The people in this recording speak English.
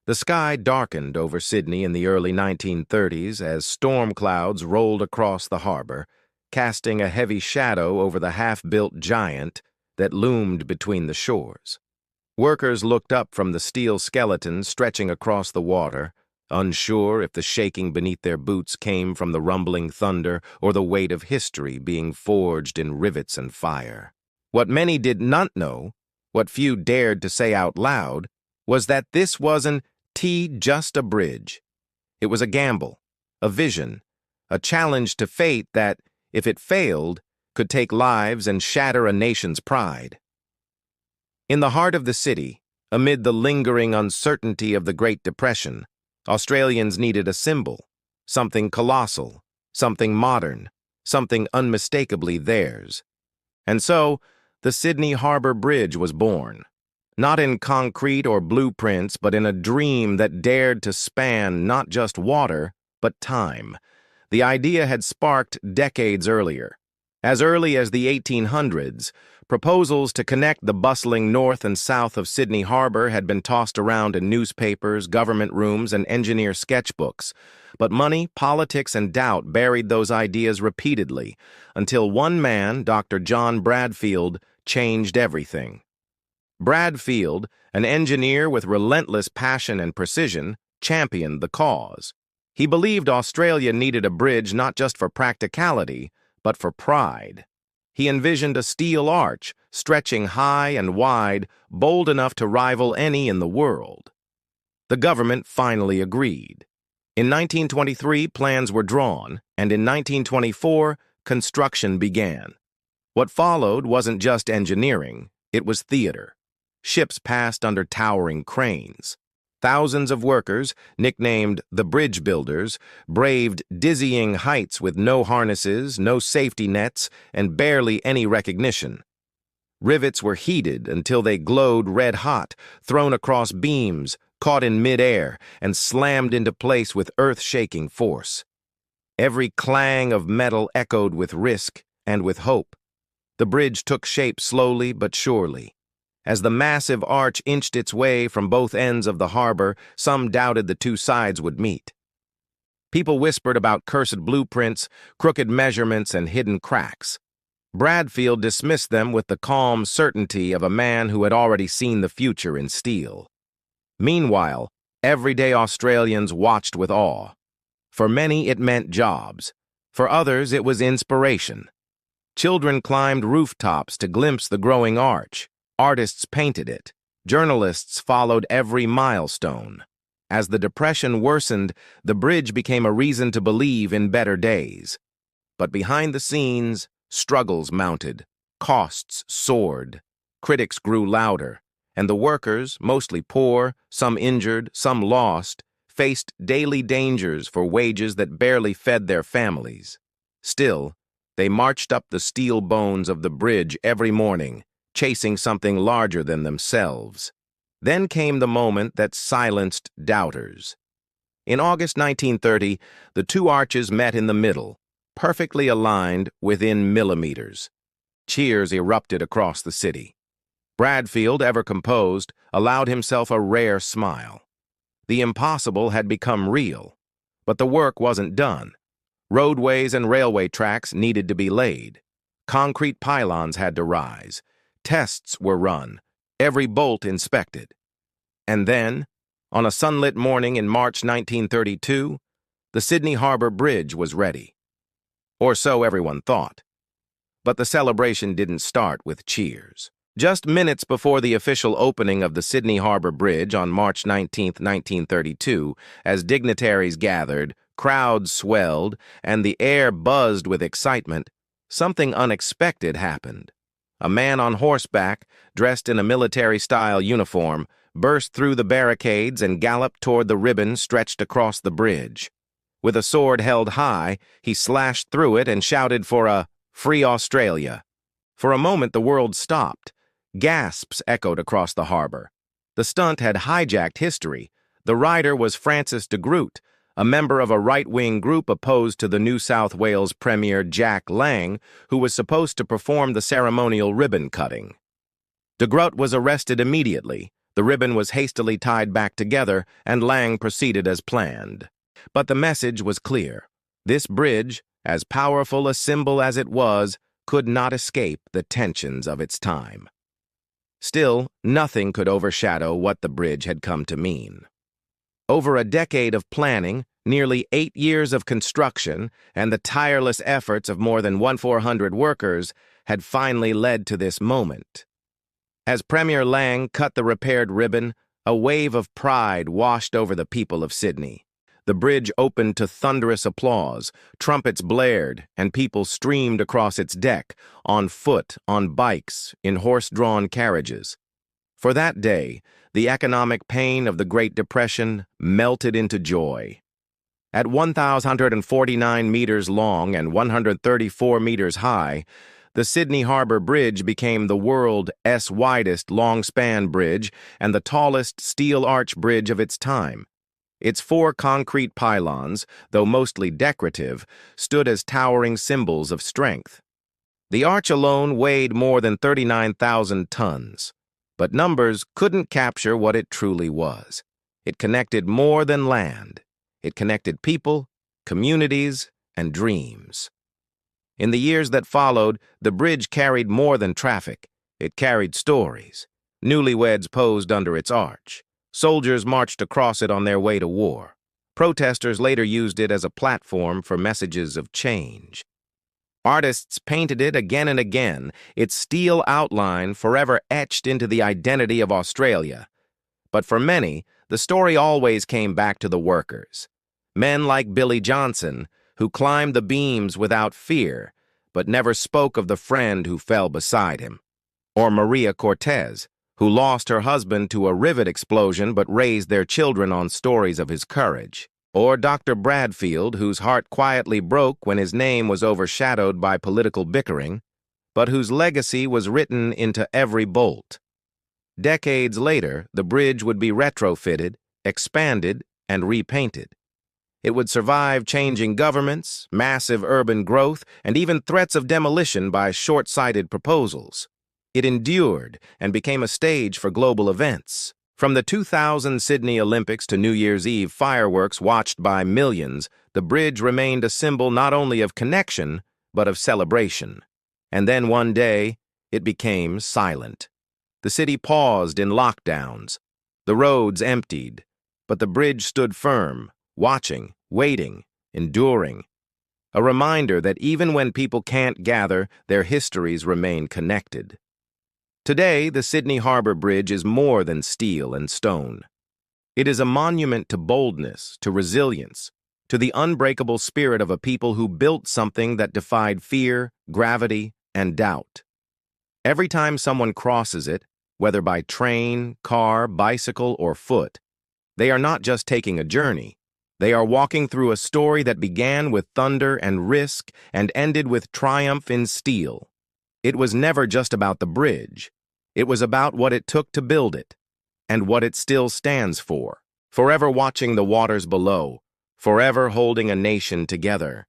The sky darkened over Sydney in the early 1930s as storm clouds rolled across the harbor, casting a heavy shadow over the half-built giant that loomed between the shores. Workers looked up from the steel skeletons stretching across the water, unsure if the shaking beneath their boots came from the rumbling thunder or the weight of history being forged in rivets and fire. What many did not know, what few dared to say out loud, was that this wasn't just a bridge. It was a gamble, a vision, a challenge to fate that, if it failed, could take lives and shatter a nation's pride. In the heart of the city, amid the lingering uncertainty of the Great Depression, Australians needed a symbol, something colossal, something modern, something unmistakably theirs. And so, the Sydney Harbour Bridge was born. Not in concrete or blueprints, but in a dream that dared to span not just water, but time. The idea had sparked decades earlier. As early as the 1800s, proposals to connect the bustling north and south of Sydney Harbour had been tossed around in newspapers, government rooms, and engineer sketchbooks. But money, politics, and doubt buried those ideas repeatedly, until one man, Dr. John Bradfield, changed everything. Bradfield, an engineer with relentless passion and precision, championed the cause. He believed Australia needed a bridge not just for practicality, but for pride. He envisioned a steel arch, stretching high and wide, bold enough to rival any in the world. The government finally agreed. In 1923, plans were drawn, and in 1924, construction began. What followed wasn't just engineering, it was theater. Ships passed under towering cranes. Thousands of workers, nicknamed the bridge builders, braved dizzying heights with no harnesses, no safety nets, and barely any recognition. Rivets were heated until they glowed red-hot, thrown across beams, caught in mid-air, and slammed into place with earth-shaking force. Every clang of metal echoed with risk and with hope. The bridge took shape slowly but surely. As the massive arch inched its way from both ends of the harbor, some doubted the two sides would meet. People whispered about cursed blueprints, crooked measurements, and hidden cracks. Bradfield dismissed them with the calm certainty of a man who had already seen the future in steel. Meanwhile, everyday Australians watched with awe. For many, it meant jobs. For others, it was inspiration. Children climbed rooftops to glimpse the growing arch. Artists painted it. Journalists followed every milestone. As the Depression worsened, the bridge became a reason to believe in better days. But behind the scenes, struggles mounted. Costs soared. Critics grew louder. And the workers, mostly poor, some injured, some lost, faced daily dangers for wages that barely fed their families. Still, they marched up the steel bones of the bridge every morning, chasing something larger than themselves. Then came the moment that silenced doubters. In August 1930, the two arches met in the middle, perfectly aligned within millimeters. Cheers erupted across the city. Bradfield, ever composed, allowed himself a rare smile. The impossible had become real, but the work wasn't done. Roadways and railway tracks needed to be laid. Concrete pylons had to rise. Tests were run, every bolt inspected. And then, on a sunlit morning in March 1932, the Sydney Harbour Bridge was ready. Or so everyone thought. But the celebration didn't start with cheers. Just minutes before the official opening of the Sydney Harbour Bridge on March 19, 1932, as dignitaries gathered, crowds swelled, and the air buzzed with excitement, something unexpected happened. A man on horseback, dressed in a military-style uniform, burst through the barricades and galloped toward the ribbon stretched across the bridge. With a sword held high, he slashed through it and shouted for a "Free Australia." For a moment the world stopped. Gasps echoed across the harbor. The stunt had hijacked history. The rider was Francis de Groot, a member of a right-wing group opposed to the New South Wales Premier Jack Lang, who was supposed to perform the ceremonial ribbon cutting. De Groot was arrested immediately, The ribbon was hastily tied back together, and Lang proceeded as planned. But the message was clear. This bridge, as powerful a symbol as it was, could not escape the tensions of its time. Still, nothing could overshadow what the bridge had come to mean. Over a decade of planning, nearly 8 years of construction, and the tireless efforts of more than 1,400 workers had finally led to this moment. As Premier Lang cut the repaired ribbon, a wave of pride washed over the people of Sydney. The bridge opened to thunderous applause, trumpets blared, and people streamed across its deck, on foot, on bikes, in horse-drawn carriages. For that day, the economic pain of the Great Depression melted into joy. At 1,049 meters long and 134 meters high, the Sydney Harbour Bridge became the world's widest long-span bridge and the tallest steel arch bridge of its time. Its 4 concrete pylons, though mostly decorative, stood as towering symbols of strength. The arch alone weighed more than 39,000 tons, but numbers couldn't capture what it truly was. It connected more than land. It connected people, communities, and dreams. In the years that followed, the bridge carried more than traffic. It carried stories. Newlyweds posed under its arch. Soldiers marched across it on their way to war. Protesters later used it as a platform for messages of change. Artists painted it again and again, its steel outline forever etched into the identity of Australia. But for many, the story always came back to the workers. Men like Billy Johnson, who climbed the beams without fear, but never spoke of the friend who fell beside him. Or Maria Cortez, who lost her husband to a rivet explosion but raised their children on stories of his courage. Or Dr. Bradfield, whose heart quietly broke when his name was overshadowed by political bickering, but whose legacy was written into every bolt. Decades later, the bridge would be retrofitted, expanded, and repainted. It would survive changing governments, massive urban growth, and even threats of demolition by short-sighted proposals. It endured and became a stage for global events. From the 2000 Sydney Olympics to New Year's Eve fireworks watched by millions, the bridge remained a symbol not only of connection, but of celebration. And then one day, it became silent. The city paused in lockdowns. The roads emptied, but the bridge stood firm, watching, waiting, enduring. A reminder that even when people can't gather, their histories remain connected. Today, the Sydney Harbour Bridge is more than steel and stone. It is a monument to boldness, to resilience, to the unbreakable spirit of a people who built something that defied fear, gravity, and doubt. Every time someone crosses it, whether by train, car, bicycle, or foot, they are not just taking a journey. They are walking through a story that began with thunder and risk and ended with triumph in steel. It was never just about the bridge. It was about what it took to build it, and what it still stands for, forever watching the waters below, forever holding a nation together.